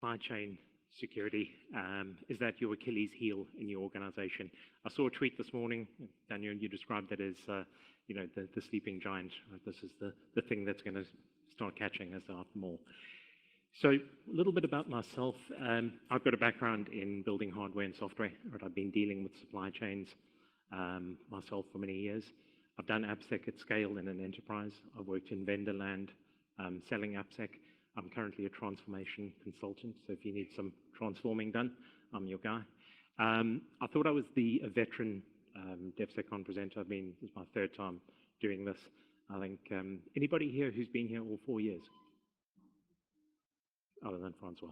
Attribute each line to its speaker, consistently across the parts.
Speaker 1: supply chain security, is that your Achilles heel in your organization? I saw a tweet this morning, Daniel, you described it as, the sleeping giant. Right? This is the thing that's going to start catching us after more. So a little bit about myself. I've got a background in building hardware and software. Right? I've been dealing with supply chains myself for many years. I've done AppSec at scale in an enterprise. I've worked in vendor land, selling AppSec. I'm currently a transformation consultant, so if you need some transforming done, I'm your guy. I thought I was a veteran DevSecCon presenter. This is my third time doing this. I think, anybody here who's been here all 4 years? Other than Francois.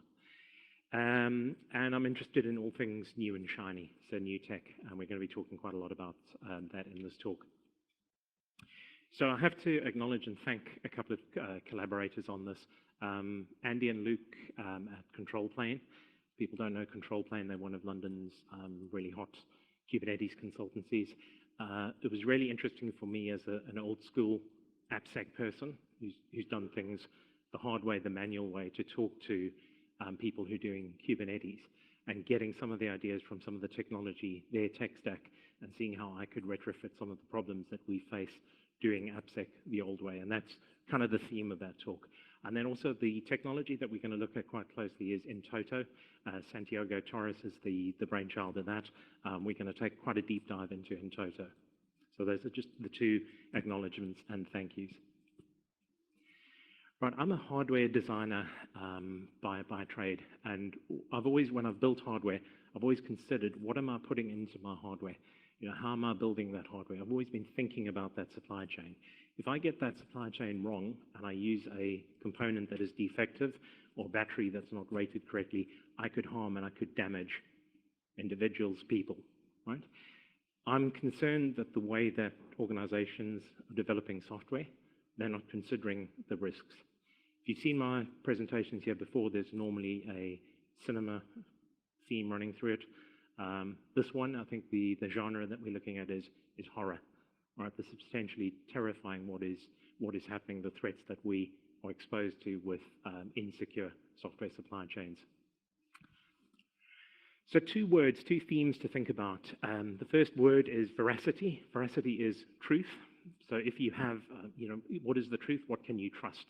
Speaker 1: And I'm interested in all things new and shiny, so new tech, and we're going to be talking quite a lot about that in this talk. So I have to acknowledge and thank a couple of collaborators on this. Andy and Luke at Control Plane. People don't know Control Plane, they're one of London's really hot Kubernetes consultancies. It was really interesting for me as an old school AppSec person who's done things the hard way, the manual way, to talk to people who are doing Kubernetes and getting some of the ideas from some of the technology, their tech stack, and seeing how I could retrofit some of the problems that we face doing AppSec the old way. And that's kind of the theme of that talk. And then also the technology that we're going to look at quite closely is in Toto. Santiago Torres is the brainchild of that. We're going to take quite a deep dive into in Toto. So those are just the two acknowledgements and thank yous. Right, I'm a hardware designer by trade, and when I've built hardware, I've always considered what am I putting into my hardware? How am I building that hardware? I've always been thinking about that supply chain. If I get that supply chain wrong and I use a component that is defective or battery that's not rated correctly, I could harm and I could damage individuals, people, right? I'm concerned that the way that organizations are developing software, they're not considering the risks. If you've seen my presentations here before, there's normally a cinema theme running through it. This one, I think the genre that we're looking at is horror, right? The substantially terrifying what is happening, the threats that we are exposed to with insecure software supply chains. So two themes to think about. The first word is veracity. Veracity is truth. So if you have, what is the truth? What can you trust,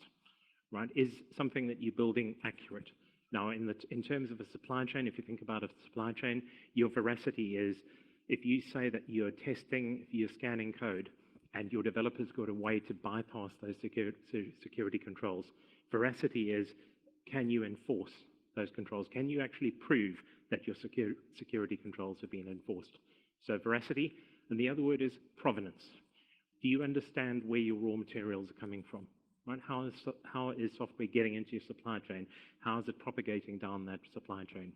Speaker 1: right? Is something that you're building accurate? Now, in terms of a supply chain, if you think about a supply chain, your veracity is if you say that you're testing, you're scanning code, and your developers got a way to bypass those security controls. Veracity is, can you enforce those controls? Can you actually prove that your security controls are being enforced? So veracity, and the other word is provenance. Do you understand where your raw materials are coming from? Right? How is software getting into your supply chain? How is it propagating down that supply chain?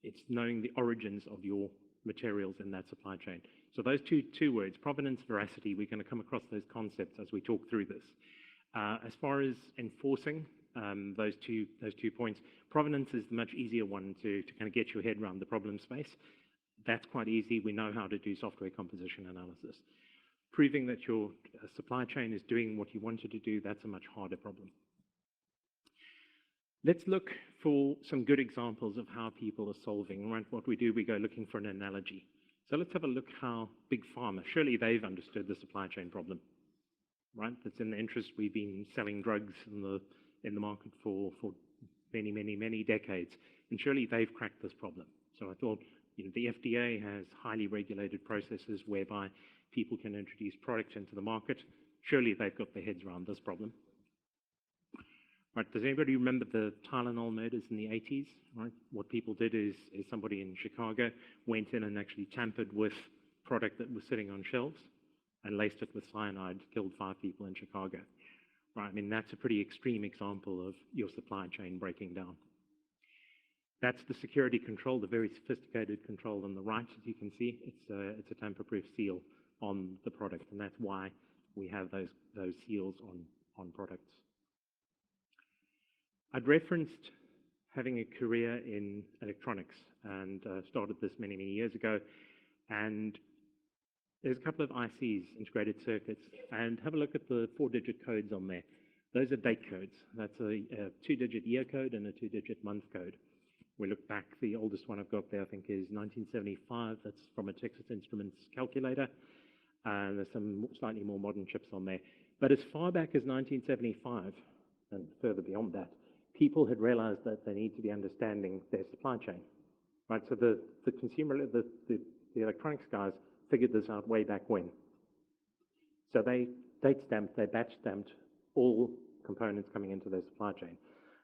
Speaker 1: It's knowing the origins of your materials in that supply chain. So those two words, provenance, veracity, we're going to come across those concepts as we talk through this. As far as enforcing those two points, provenance is the much easier one to kind of get your head around the problem space. That's quite easy. We know how to do software composition analysis. Proving that your supply chain is doing what you wanted to do, that's a much harder problem. Let's look for some good examples of how people are solving. Right? What we do, we go looking for an analogy. So let's have a look how Big Pharma, surely they've understood the supply chain problem, right? That's in the interest. We've been selling drugs in the market for many, many, many decades, and surely they've cracked this problem. So I thought, the FDA has highly regulated processes whereby people can introduce products into the market. Surely they've got their heads around this problem. Right, does anybody remember the Tylenol murders in the 80s? Right? What people did is somebody in Chicago went in and actually tampered with product that was sitting on shelves and laced it with cyanide, killed 5 people in Chicago. Right, that's a pretty extreme example of your supply chain breaking down. That's the security control, the very sophisticated control on the right, as you can see. It's a tamper-proof seal on the product, and that's why we have those seals on products. I'd referenced having a career in electronics and started this many, many years ago. And there's a couple of ICs, integrated circuits, and have a look at the 4-digit codes on there. Those are date codes. That's a 2-digit year code and a 2-digit month code. We look back, the oldest one I've got there, I think, is 1975. That's from a Texas Instruments calculator. And there's some slightly more modern chips on there. But as far back as 1975, and further beyond that, people had realized that they need to be understanding their supply chain. Right? So the electronics guys figured this out way back when. So they date stamped, they batch stamped all components coming into their supply chain.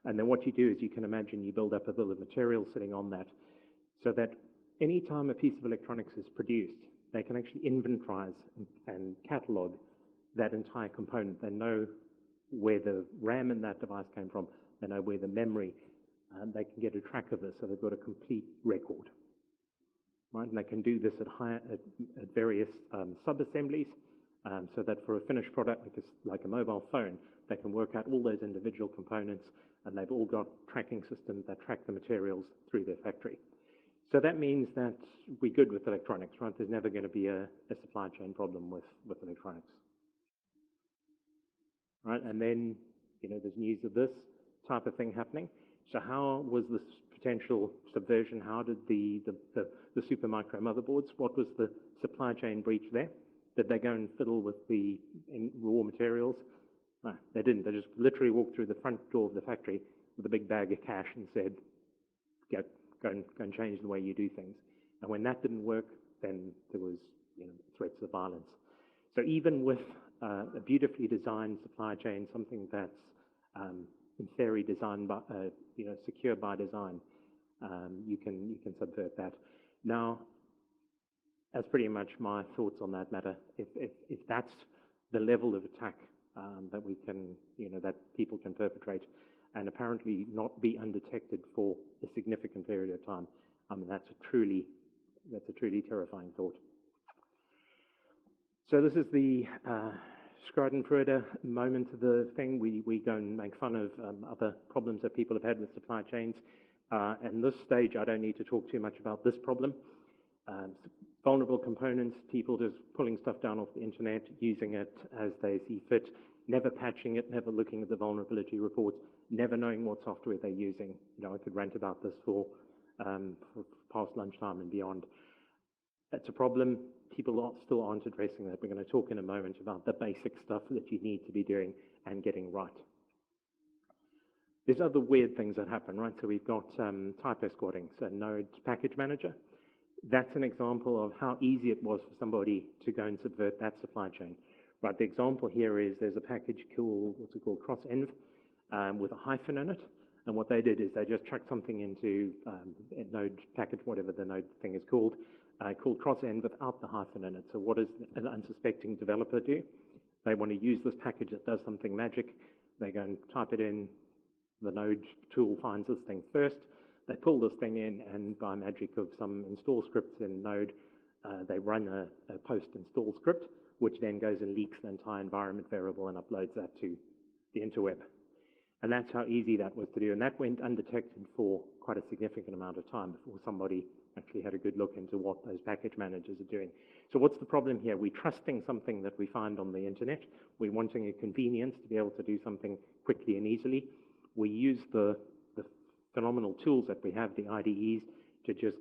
Speaker 1: And then what you do is, you can imagine, you build up a bill of materials sitting on that, so that any time a piece of electronics is produced, they can actually inventorize and catalog that entire component. They know where the RAM in that device came from. They know where the memory, and they can get a track of this, so they've got a complete record. Right? And they can do this at various sub-assemblies, so that for a finished product, like a mobile phone, they can work out all those individual components, and they've all got tracking systems that track the materials through their factory. So that means that we're good with electronics, right? There's never going to be a supply chain problem with electronics. Right? And then, there's news of this type of thing happening. So how was this potential subversion? How did the super micro motherboards, what was the supply chain breach there? Did they go and fiddle with the raw materials? No, they didn't. They just literally walked through the front door of the factory with a big bag of cash and said, go and change the way you do things. And when that didn't work, then there was threats of violence. So even with a beautifully designed supply chain, something that's in theory designed by, secure by design, you can subvert that. Now, that's pretty much my thoughts on that matter. If that's the level of attack that we can, that people can perpetrate, and apparently not be undetected for a significant period of time, that's a truly terrifying thought. So this is the Schadenfreude moment of the thing. We go and make fun of other problems that people have had with supply chains. At this stage, I don't need to talk too much about this problem. Vulnerable components, people just pulling stuff down off the internet, using it as they see fit, never patching it, never looking at the vulnerability reports, never knowing what software they're using. I could rant about this for past lunchtime and beyond. That's a problem. People still aren't addressing that. We're going to talk in a moment about the basic stuff that you need to be doing and getting right. There's other weird things that happen, right? So we've got typo squatting, so Node package manager. That's an example of how easy it was for somebody to go and subvert that supply chain. Right, the example here is there's a package called, crossenv, with a hyphen in it. And what they did is they just chucked something into a Node package, whatever the Node thing is called crossenv without the hyphen in it. So what does an unsuspecting developer do? They want to use this package that does something magic. They go and type it in. The Node tool finds this thing first. They pull this thing in, and by magic of some install scripts in Node, they run a post-install script, which then goes and leaks the entire environment variable and uploads that to the interweb. And that's how easy that was to do. And that went undetected for quite a significant amount of time before somebody actually had a good look into what those package managers are doing. So what's the problem here? We're trusting something that we find on the internet. We're wanting a convenience to be able to do something quickly and easily. We use the phenomenal tools that we have, the IDEs, to just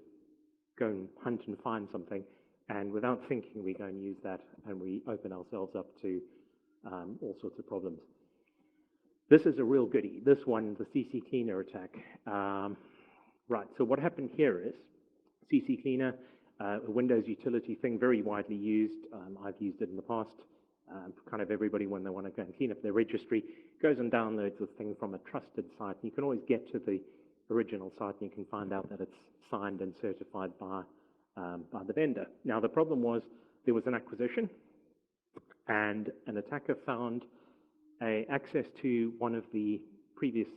Speaker 1: go and hunt and find something. And without thinking, we go and use that, and we open ourselves up to all sorts of problems. This is a real goodie. This one, the CC Cleaner attack. Right, so what happened here is CC Cleaner, a Windows utility thing, very widely used. I've used it in the past. Kind of everybody, when they want to go and clean up their registry, goes and downloads this thing from a trusted site. And you can always get to the original site, and you can find out that it's signed and certified by the vendor. Now, the problem was there was an acquisition, and an attacker found access to one of the previous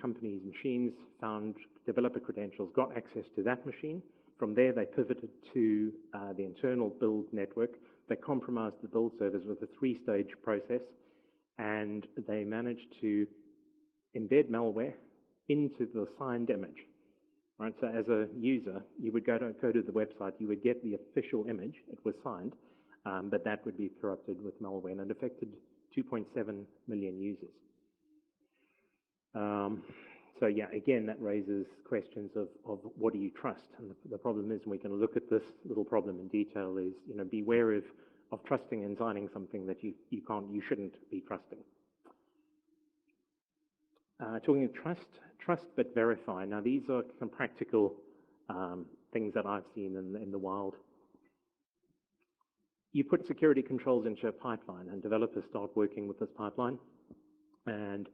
Speaker 1: company's machines, found developer credentials, got access to that machine. From there, they pivoted to the internal build network. They compromised the build servers with a 3-stage process, and they managed to embed malware into the signed image. Right, so as a user, you would go to the website, you would get the official image, it was signed, but that would be corrupted with malware, and it affected 2.7 million users. So yeah, again, that raises questions of what do you trust? And the problem is, and we can look at this little problem in detail, is, beware of trusting and signing something that you shouldn't be trusting. Talking of trust but verify. Now, these are some practical things that I've seen in the wild. You put security controls into a pipeline, and developers start working with this pipeline, and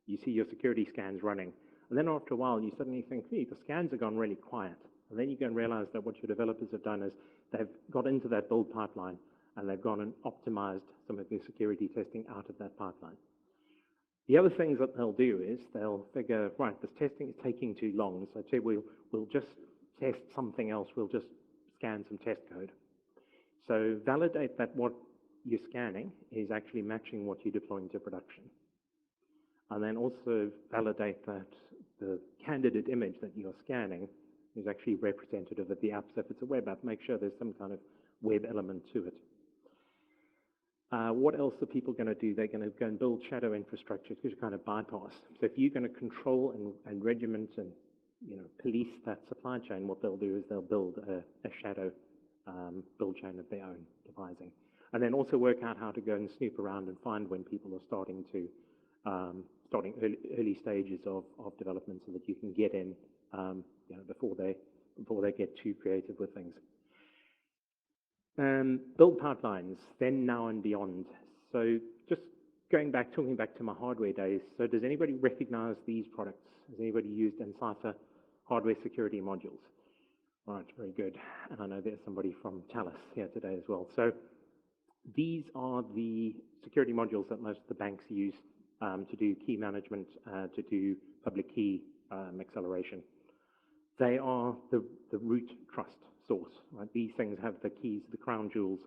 Speaker 1: you see your security scans running. And then after a while, you suddenly think, hey, the scans have gone really quiet. And then you go and realize that what your developers have done is they've got into that build pipeline, and they've gone and optimized some of their security testing out of that pipeline. The other things that they'll do is they'll figure, right, this testing is taking too long, so we'll just test something else. We'll just scan some test code. So validate that what you're scanning is actually matching what you're deploying to production. And then also validate that the candidate image that you're scanning is actually representative of the app. So if it's a web app, make sure there's some kind of web element to it. What else are people going to do? They're going to go and build shadow infrastructure to kind of bypass. So if you're going to control and regiment and police that supply chain, what they'll do is they'll build a shadow build chain of their own devising. And then also work out how to go and snoop around and find when people are starting early stages of development, so that you can get in before they get too creative with things. Build pipelines, then, now, and beyond. So just talking back to my hardware days, so does anybody recognize these products? Has anybody used Encipher hardware security modules? All right, very good. And I know there's somebody from Thales here today as well. So these are the security modules that most of the banks use to do key management, to do public key acceleration. They are the root trust source. Right? These things have the keys, the crown jewels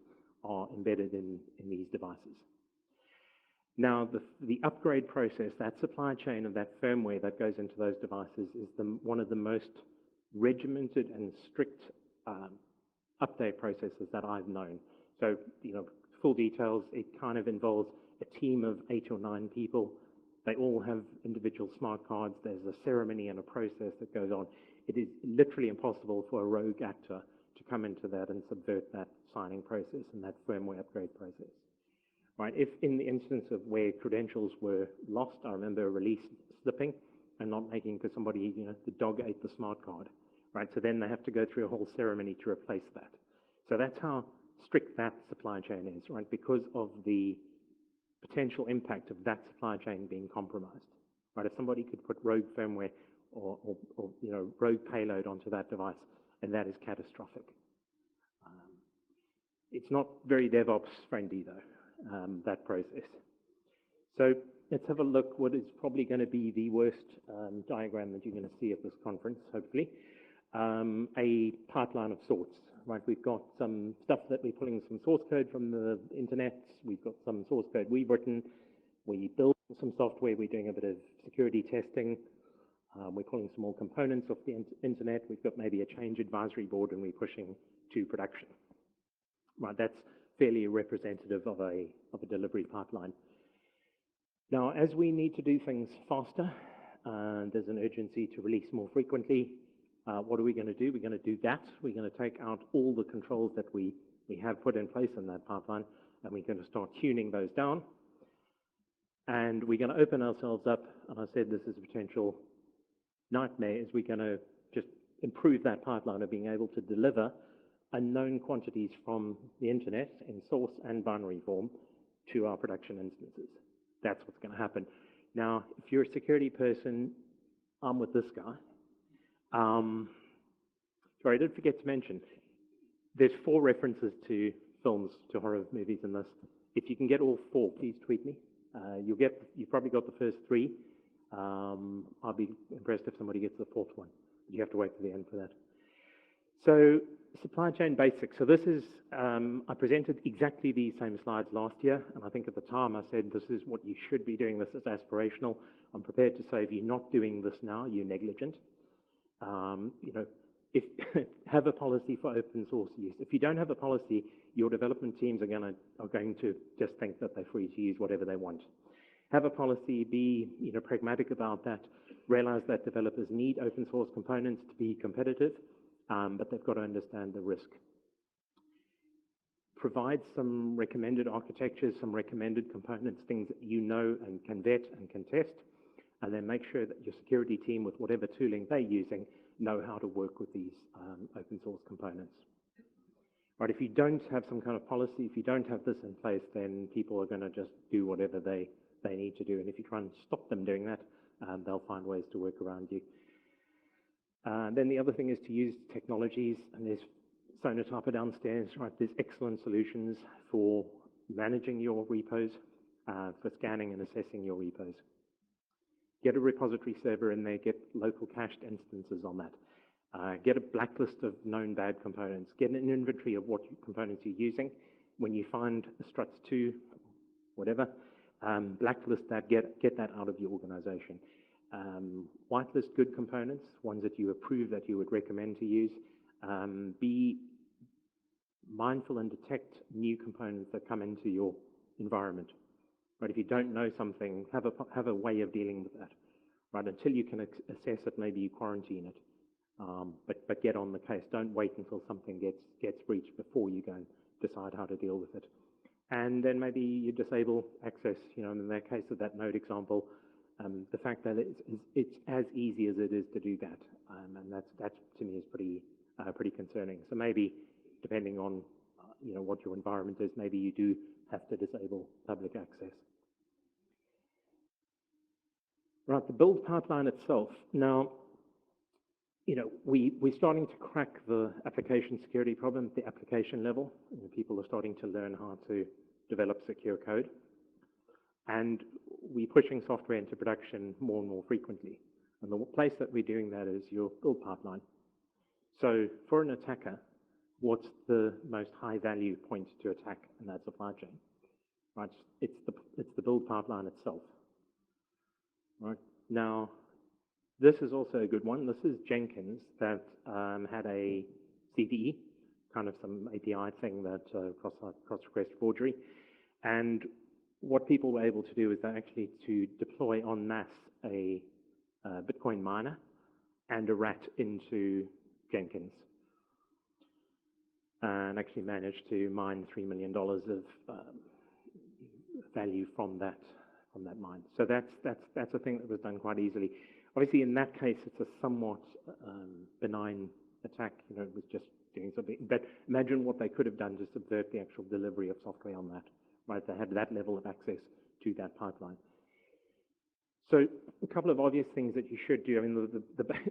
Speaker 1: are embedded in these devices. Now, the upgrade process, that supply chain of that firmware that goes into those devices, is one of the most regimented and strict update processes that I've known. So, full details, it kind of involves a team of 8 or 9 people. They all have individual smart cards. There's a ceremony and a process that goes on. It is literally impossible for a rogue actor to come into that and subvert that signing process and that firmware upgrade process. Right? If in the instance of where credentials were lost, I remember a release slipping and not making, because somebody, the dog ate the smart card. Right? So then they have to go through a whole ceremony to replace that. So that's how strict that supply chain is, right? Because of the potential impact of that supply chain being compromised. Right? If somebody could put rogue firmware or rogue payload onto that device, and that is catastrophic. It's not very DevOps friendly though, that process. So let's have a look what is probably going to be the worst diagram that you're going to see at this conference, hopefully. A pipeline of sorts. Right? We've got some stuff that we're pulling some source code from the internet. We've got some source code we've written. We build some software. We're doing a bit of security testing. We're pulling some more components off the internet. We've got maybe a change advisory board, and we're pushing to production. Right? That's fairly representative of a delivery pipeline. Now, as we need to do things faster, there's an urgency to release more frequently. What are we going to do? We're going to do that. We're going to take out all the controls that we have put in place in that pipeline, and we're going to start tuning those down. And we're going to open ourselves up, and I said this is a potential nightmare, is we're going to just improve that pipeline of being able to deliver unknown quantities from the internet in source and binary form to our production instances. That's what's going to happen. Now, if you're a security person, I'm with this guy. Sorry, I did forget to mention, there's 4 references to films, to horror movies in this. If you can get all 4, please tweet me. You've probably got the first 3. I'll be impressed if somebody gets the 4th one. You have to wait to the end for that. So, supply chain basics. So this is, I presented exactly these same slides last year, and I think at the time I said this is what you should be doing. This is aspirational. I'm prepared to say if you're not doing this now, you're negligent. if have a policy for open source use. If you don't have a policy, your development teams are going to just think that they're free to use whatever they want. Have a policy, be pragmatic about that, realize that developers need open source components to be competitive, but they've got to understand the risk. Provide some recommended architectures, some recommended components, things that you know and can vet and can test, and then make sure that your security team, with whatever tooling they're using, know how to work with these open source components. Right, if you don't have some kind of policy, if you don't have this in place, then people are going to just do whatever they need to do. And if you try and stop them doing that, they'll find ways to work around you. Then the other thing is to use technologies, and there's Sonatyper downstairs, right? There's excellent solutions for managing your repos, for scanning and assessing your repos. Get a repository server in there, get local cached instances on that. Get a blacklist of known bad components. Get an inventory of what components you're using. When you find a struts 2, whatever, blacklist that, get that out of your organization. Whitelist good components, ones that you approve that you would recommend to use. Be mindful and detect new components that come into your environment. Right, if you don't know something, have a way of dealing with that. Right, until you can assess it, maybe you quarantine it. But get on the case. Don't wait until something gets breached before you go and decide how to deal with it. And then maybe you disable access. In that case of that node example, the fact that it's as easy as it is to do that, and that to me is pretty concerning. So maybe depending on what your environment is, maybe you do have to disable public access. Right, the build pipeline itself. Now, we're starting to crack the application security problem at the application level. People are starting to learn how to develop secure code. And we're pushing software into production more and more frequently. And the place that we're doing that is your build pipeline. So for an attacker, what's the most high value point to attack in that supply chain? Right, it's the build pipeline itself. Right, now, this is also a good one. This is Jenkins that had a CDE, kind of some API thing that cross-request forgery. And what people were able to do is actually to deploy en masse a Bitcoin miner and a rat into Jenkins, and actually managed to mine $3 million of value from that mine. So that's a thing that was done quite easily. Obviously, in that case, it's a somewhat benign attack. It was just doing something. But imagine what they could have done to subvert the actual delivery of software on that. Right, they had that level of access to that pipeline. So a couple of obvious things that you should do. I mean,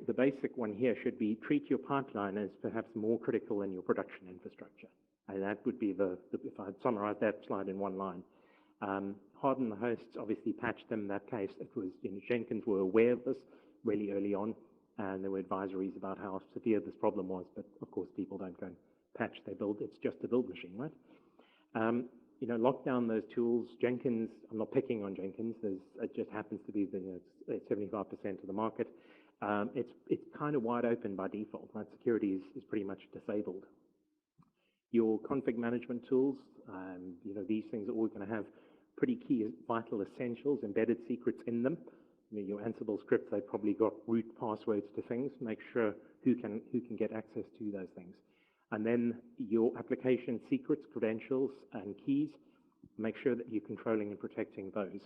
Speaker 1: the basic one here should be treat your pipeline as perhaps more critical than your production infrastructure. And that would be if I summarize that slide in one line. Harden the hosts, obviously patch them in that case. It was, Jenkins were aware of this really early on, and there were advisories about how severe this problem was, but of course people don't go and patch their build. It's just a build machine, right? Lock down those tools. Jenkins, I'm not picking on Jenkins, it just happens to be 75% of the market. It's kind of wide open by default, right? Security is pretty much disabled. Your config management tools, these things are always going to have pretty key, vital essentials, embedded secrets in them. Your Ansible scripts, they've probably got root passwords to things. Make sure who can get access to those things. And then your application secrets, credentials, and keys, make sure that you're controlling and protecting those.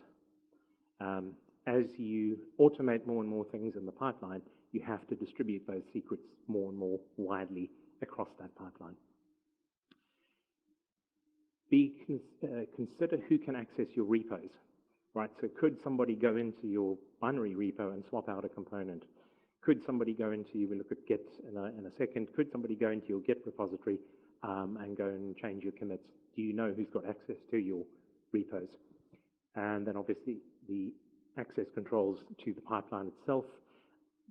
Speaker 1: As you automate more and more things in the pipeline, you have to distribute those secrets more and more widely across that pipeline. Consider who can access your repos, right? So could somebody go into your binary repo and swap out a component? Could somebody go into, we'll look at Git in a second, could somebody go into your Git repository and go and change your commits? Do you know who's got access to your repos? And then obviously the access controls to the pipeline itself.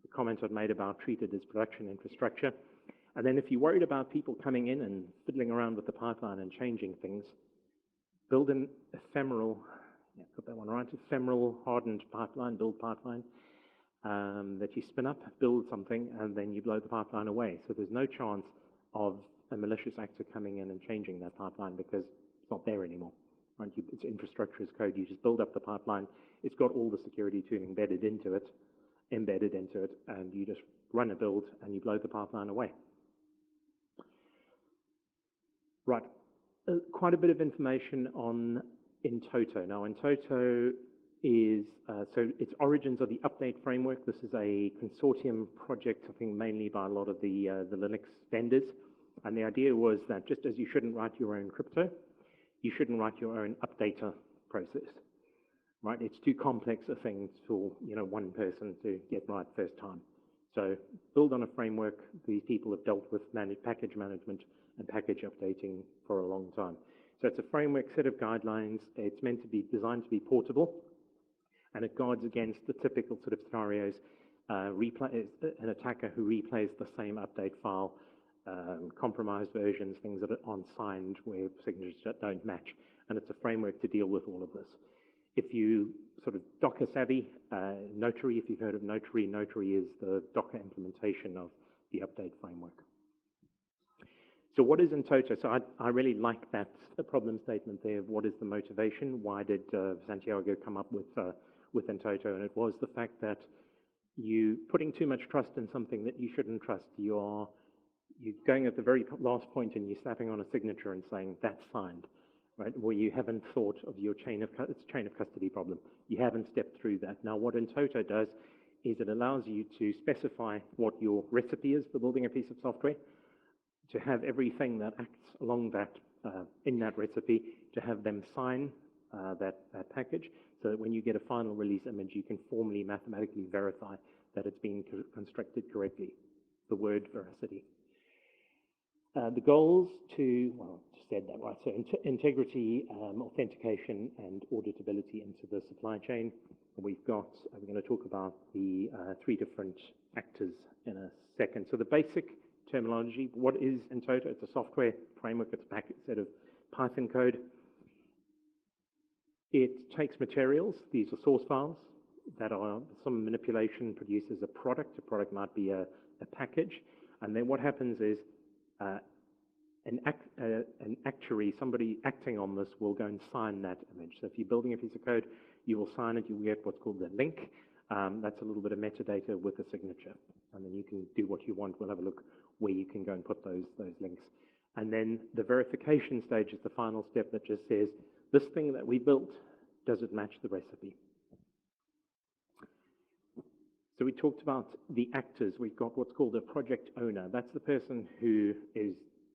Speaker 1: The comment I've made about treat it as production infrastructure. And then if you're worried about people coming in and fiddling around with the pipeline and changing things, build an ephemeral, got that one right, ephemeral hardened pipeline, build pipeline. that you spin up, build something, and then you blow the pipeline away. So there's no chance of a malicious actor coming in and changing that pipeline because it's not there anymore. Right? It's infrastructure as code. You just build up the pipeline. It's got all the security tooling embedded into it, and you just run a build and you blow the pipeline away. Right. Quite a bit of information on in-toto. Now, in-toto is, so its origins are the update framework. This is a consortium project, I think mainly by a lot of the Linux vendors. And the idea was that just as you shouldn't write your own crypto, you shouldn't write your own updater process. Right? It's too complex a thing for one person to get right first time. So build on a framework. These people have dealt with package management and package updating for a long time. So it's a framework set of guidelines. It's meant to be designed to be portable, and it guards against the typical sort of scenarios. An attacker who replays the same update file, compromised versions, things that are unsigned where signatures don't match. And it's a framework to deal with all of this. If you sort of Docker savvy, Notary, if you've heard of Notary, Notary is the Docker implementation of the update framework. So what is in-toto? So I really like that, the problem statement there of what is the motivation? Why did Santiago come up with in-toto? And it was the fact that you putting too much trust in something that you shouldn't trust. You're going at the very last point and you're snapping on a signature and saying, that's signed. Right, where you haven't thought of your chain of custody problem. You haven't stepped through that. Now, what in-toto does is it allows you to specify what your recipe is for building a piece of software, to have everything that acts along that, in that recipe, to have them sign that package, so that when you get a final release image, you can formally, mathematically verify that it's been constructed correctly. The word veracity. The goals to, well, said that right, so integrity, authentication, and auditability into the supply chain. We're going to talk about the 3 different actors in a second. So the basic terminology, what is in-toto? It's a software framework, it's a package set of Python code. It takes materials, these are source files, that are some manipulation produces a product. A product might be a package. And then what happens is an actuary, somebody acting on this, will go and sign that image. So if you're building a piece of code, you will sign it, you will get what's called the link. That's a little bit of metadata with a signature. And then you can do what you want. We'll have a look where you can go and put those links. And then the verification stage is the final step that just says, this thing that we built, does it match the recipe? So we talked about the actors. We've got what's called a project owner. That's the person who is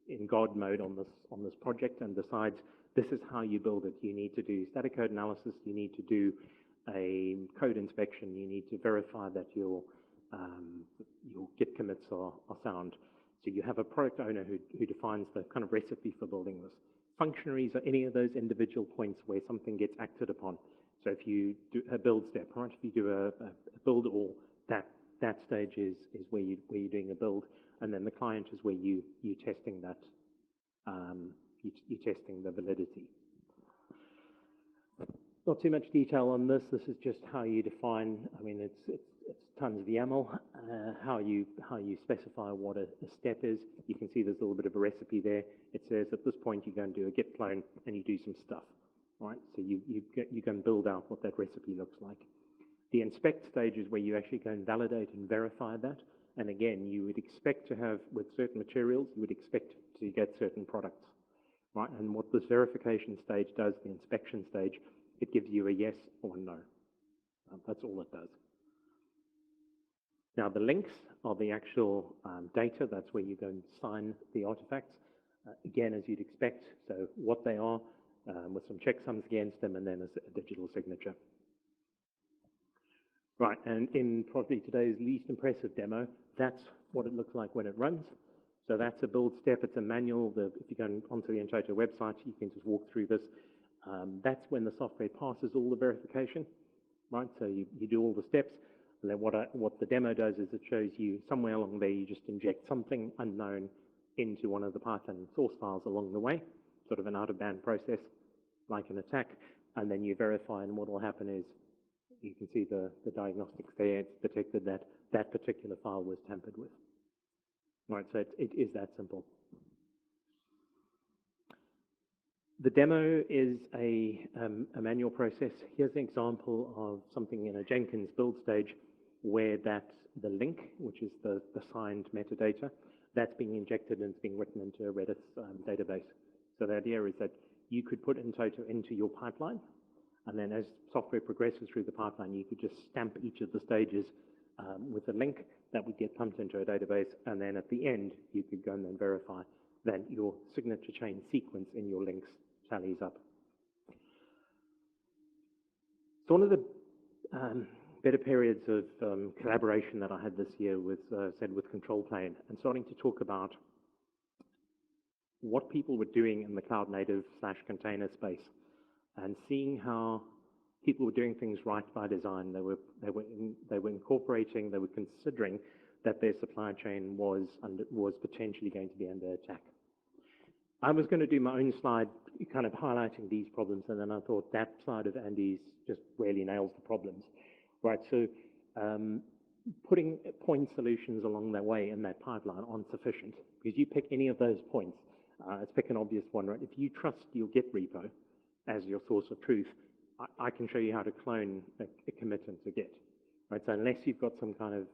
Speaker 1: in God mode on this project and decides this is how you build it. You need to do static code analysis. You need to do a code inspection. You need to verify that your Git commits are sound. So you have a product owner who defines the kind of recipe for building this. Functionaries are any of those individual points where something gets acted upon. So if you do a build step, right? If you do a build all, that stage is where you're doing a build, and then the client is where you're testing that, you're testing the validity. Not too much detail on this. This is just how you define. I mean, it's tons of YAML. How you specify what a step is. You can see there's a little bit of a recipe there. It says at this point you go and do a git clone and you do some stuff. Right? So you can build out what that recipe looks like. The inspect stage is where you actually go and validate and verify that. And again, you would expect to have, with certain materials, you would expect to get certain products. Right? And what this verification stage does, the inspection stage, it gives you a yes or no. That's all it does. Now, the links are the actual data. That's where you go and sign the artifacts. Again, as you'd expect, so what they are, with some checksums against them, and then a digital signature. Right, and in probably today's least impressive demo, that's what it looks like when it runs. So that's a build step. It's a manual. If you go onto the in-toto website, you can just walk through this. That's when the software passes all the verification, right? So you do all the steps. And then what the demo does is it shows you somewhere along there, you just inject something unknown into one of the Python source files along the way, sort of an out-of-band process, like an attack, and then you verify, and what will happen is You can see the diagnostics there. It's detected that that particular file was tampered with. Right, so it is that simple. The demo is a manual process. Here's an example of something in a Jenkins build stage where the link, which is the signed metadata, that's being injected and it's being written into a Redis database. So the idea is that you could put in Toto into your pipeline, and then as software progresses through the pipeline, you could just stamp each of the stages with a link that would get pumped into a database, and then at the end, you could go and then verify that your signature chain sequence in your links tallies up. So one of the better periods of collaboration that I had this year was said with Control Plane, and starting to talk about what people were doing in the cloud native / container space, and seeing how people were doing things right by design. They were incorporating, they were considering that their supply chain was potentially going to be under attack. I was going to do my own slide kind of highlighting these problems, and then I thought that side of Andy's just really nails the problems. Right, so putting point solutions along that way in that pipeline aren't sufficient, because you pick any of those points, let's pick an obvious one, right? If you trust your Git repo as your source of truth, I can show you how to clone a commit into Git. Right, so unless you've got some kind of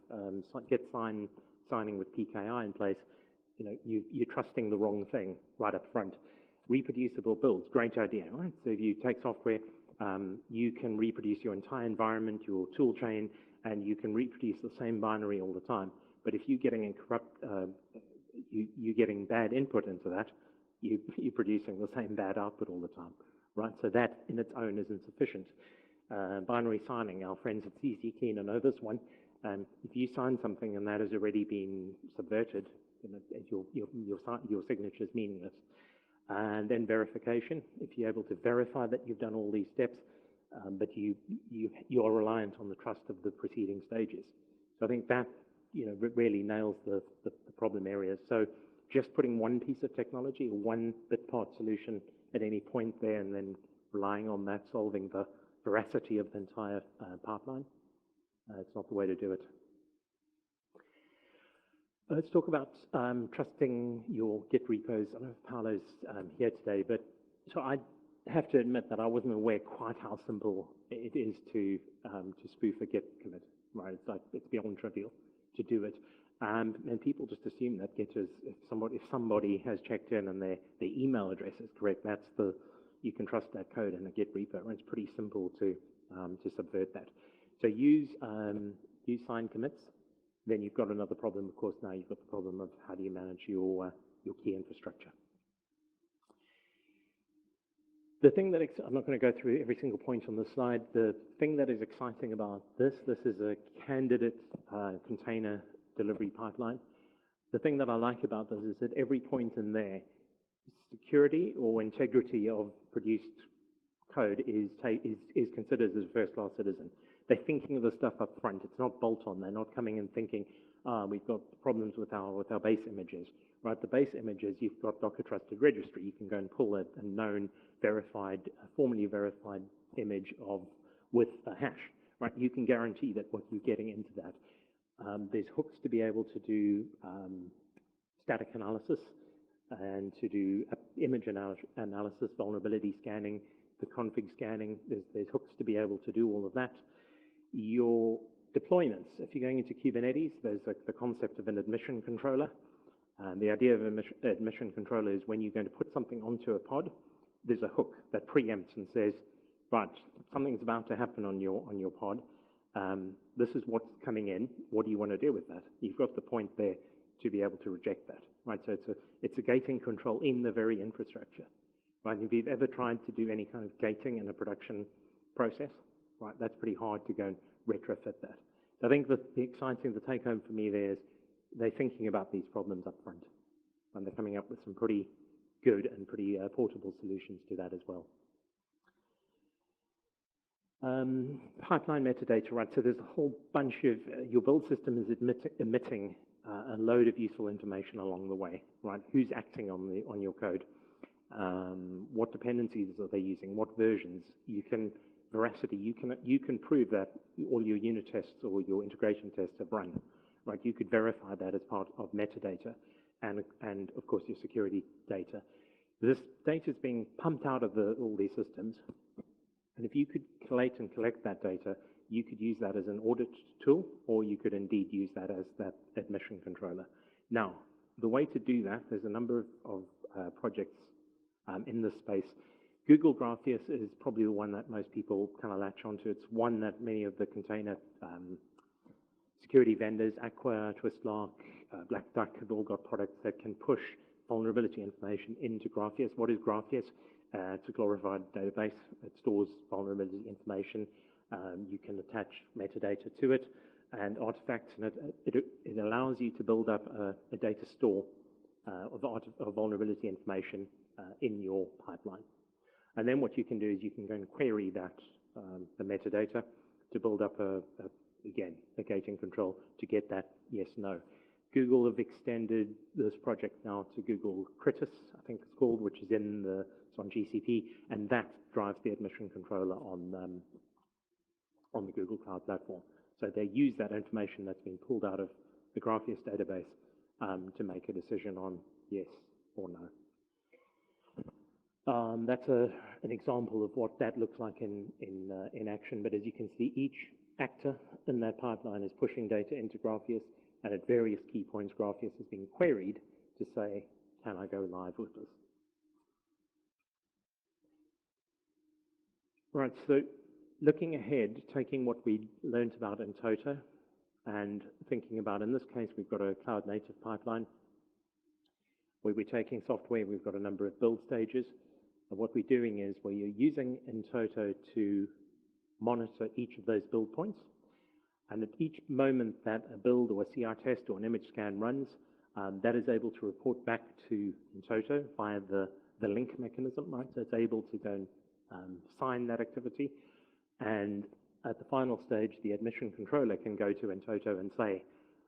Speaker 1: Git signing with PKI in place, you're trusting the wrong thing right up front. Reproducible builds, great idea, right? So if you take software, you can reproduce your entire environment, your tool chain, and you can reproduce the same binary all the time. But if you're getting you're getting bad input into that, you're producing the same bad output all the time, right? So that in its own isn't sufficient. Binary signing, our friends at CC Cleaner know this one. If you sign something and that has already been subverted, your signature is meaningless. And then verification, if you're able to verify that you've done all these steps, but you are reliant on the trust of the preceding stages. So I think that really nails the problem areas. So just putting one piece of technology, one bit part solution at any point there, and then relying on that solving the veracity of the entire pipeline, it's not the way to do it. Let's talk about trusting your Git repos. I don't know if Paolo's here today, but so I have to admit that I wasn't aware quite how simple it is to spoof a Git commit. Right, it's beyond trivial to do it, and people just assume that Git is if somebody has checked in and their email address is correct, you can trust that code in a Git repo. And it's pretty simple to subvert that. So use signed commits. Then you've got another problem, of course. Now you've got the problem of how do you manage your key infrastructure. The thing that I'm not going to go through every single point on the slide. The thing that is exciting about this is a candidate container delivery pipeline. The thing that I like about this is that every point in there, security or integrity of produced code is considered as a first-class citizen. They're thinking of the stuff up front. It's not bolt-on. They're not coming and thinking, we've got problems with our base images. Right, the base images, you've got Docker Trusted Registry. You can go and pull a known formally verified image with a hash. Right, you can guarantee that what you're getting into that. There's hooks to be able to do static analysis and to do image analysis, vulnerability scanning, the config scanning. There's hooks to be able to do all of that. Your deployments, if you're going into Kubernetes, there's the concept of an admission controller. The idea of an admission controller is when you're going to put something onto a pod, there's a hook that preempts and says, right, something's about to happen on your pod. This is what's coming in. What do you want to do with that? You've got the point there to be able to reject that. Right, so it's a gating control in the very infrastructure. Right, if you've ever tried to do any kind of gating in a production process, right, that's pretty hard to go and retrofit that. So I think the exciting, the take home for me there is they're thinking about these problems up front, and they're coming up with some pretty good and pretty portable solutions to that as well. Pipeline metadata, right? So there's a whole bunch of, your build system is emitting a load of useful information along the way, right? Who's acting on your code? What dependencies are they using? What versions? You can veracity. You can prove that all your unit tests or your integration tests have run, right? You could verify that as part of metadata, and of course your security data. This data is being pumped out of all these systems, and if you could collate and collect that data, you could use that as an audit tool, or you could indeed use that as that admission controller. Now, the way to do that, there's a number of projects in this space. Google Grapheus is probably the one that most people kind of latch onto. It's one that many of the container security vendors, Aqua, Twistlock, Black Duck, have all got products that can push vulnerability information into Grapheus. What is Grapheus? It's a glorified database. It stores vulnerability information. You can attach metadata to it and artifacts, and it allows you to build up a data store of vulnerability information in your pipeline. And then what you can do is you can go and query that, the metadata, to build up, again, a gating control to get that yes, no. Google have extended this project now to Google Critis, I think it's called, which is it's on GCP, and that drives the admission controller on the Google Cloud Platform. So they use that information that's been pulled out of the Grapheus database to make a decision on yes or no. That's an example of what that looks like in action. But as you can see, each actor in that pipeline is pushing data into Grapheus, and at various key points, Grapheus is being queried to say, can I go live with this? Right, so looking ahead, taking what we learned about in Toto and thinking about, in this case, we've got a cloud-native pipeline where we're taking software, we've got a number of build stages. And what we're doing is we're using in Toto to monitor each of those build points. And at each moment that a build or a CR test or an image scan runs, that is able to report back to Toto via the link mechanism, right? So it's able to go and sign that activity. And at the final stage, the admission controller can go to Toto and say,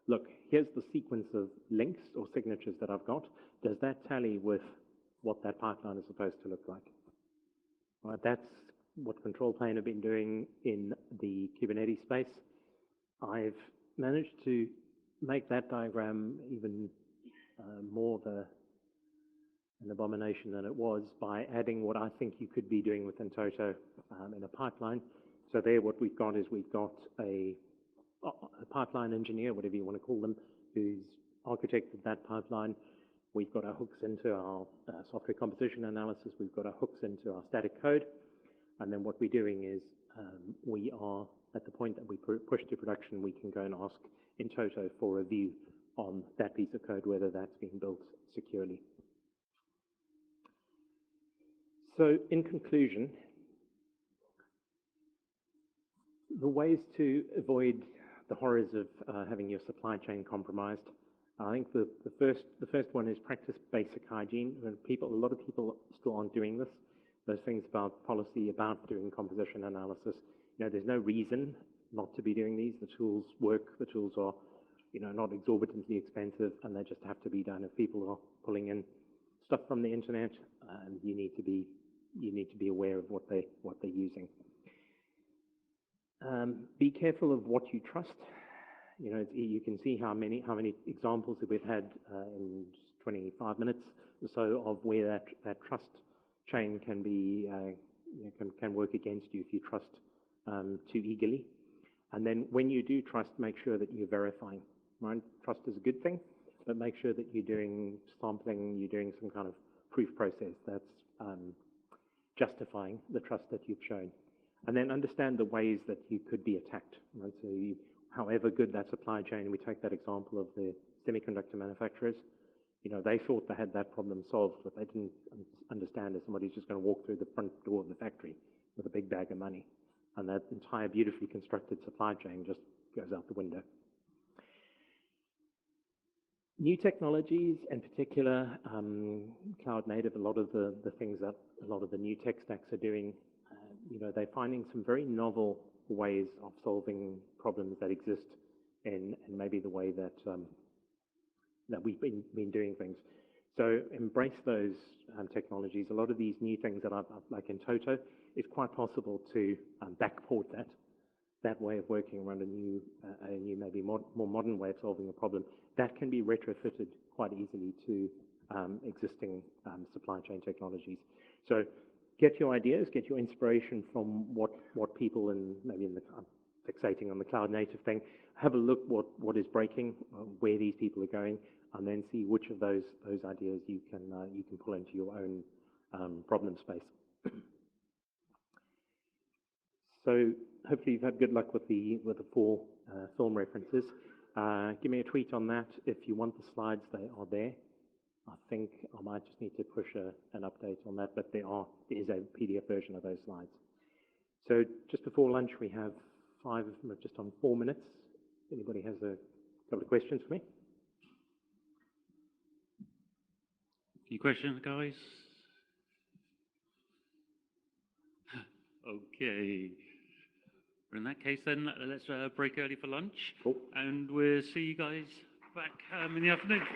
Speaker 1: look, here's the sequence of links or signatures that I've got. Does that tally with what that pipeline is supposed to look like? Right, that's what Control Plane have been doing in the Kubernetes space. I've managed to make that diagram even more of an abomination than it was by adding what I think you could be doing within Toto in a pipeline. So there what we've got is we've got a pipeline engineer, whatever you want to call them, who's architected that pipeline. We've got our hooks into our software composition analysis. We've got our hooks into our static code. And then what we're doing is we are at the point that we push to production, we can go and ask in Toto for a view on that piece of code, whether that's being built securely. So in conclusion, the ways to avoid the horrors of having your supply chain compromised, I think the first one is practice basic hygiene. A lot of people still aren't doing this. Those things about policy, about doing composition analysis. There's no reason not to be doing these. The tools work. The tools are, not exorbitantly expensive, and they just have to be done. If people are pulling in stuff from the internet, you need to be aware of what they're using. Be careful of what you trust. You can see how many examples that we've had in 25 minutes or so of where that trust chain can be can work against you if you trust too eagerly. And then when you do trust, make sure that you're verifying. Right? Trust is a good thing, but make sure that you're doing sampling, you're doing some kind of proof process that's justifying the trust that you've shown. And then understand the ways that you could be attacked. Right? So however good that supply chain, we take that example of the semiconductor manufacturers, they thought they had that problem solved, but they didn't understand that somebody's just going to walk through the front door of the factory with a big bag of money. And that entire beautifully constructed supply chain just goes out the window. New technologies, in particular, cloud native, a lot of the things that a lot of the new tech stacks are doing, they're finding some very novel ways of solving problems that exist in maybe the way that that we've been doing things. So embrace those technologies. A lot of these new things that I've like in Toto, it's quite possible to backport that way of working around a new maybe more modern way of solving a problem. That can be retrofitted quite easily to existing supply chain technologies. So get your ideas, get your inspiration from what people maybe in the fixating on the cloud native thing. Have a look what is breaking, where these people are going, and then see which of those ideas you can pull into your own problem space. So hopefully you've had good luck with the 4 film references. Give me a tweet on that if you want the slides. They are there. I think I might just need to push an update on that, but there is a PDF version of those slides. So just before lunch, we have just on 4 minutes. Anybody has a couple of questions for me?
Speaker 2: Any questions, guys? Okay. In that case, then, let's break early for lunch.
Speaker 1: Cool.
Speaker 2: And we'll see you guys back in the afternoon.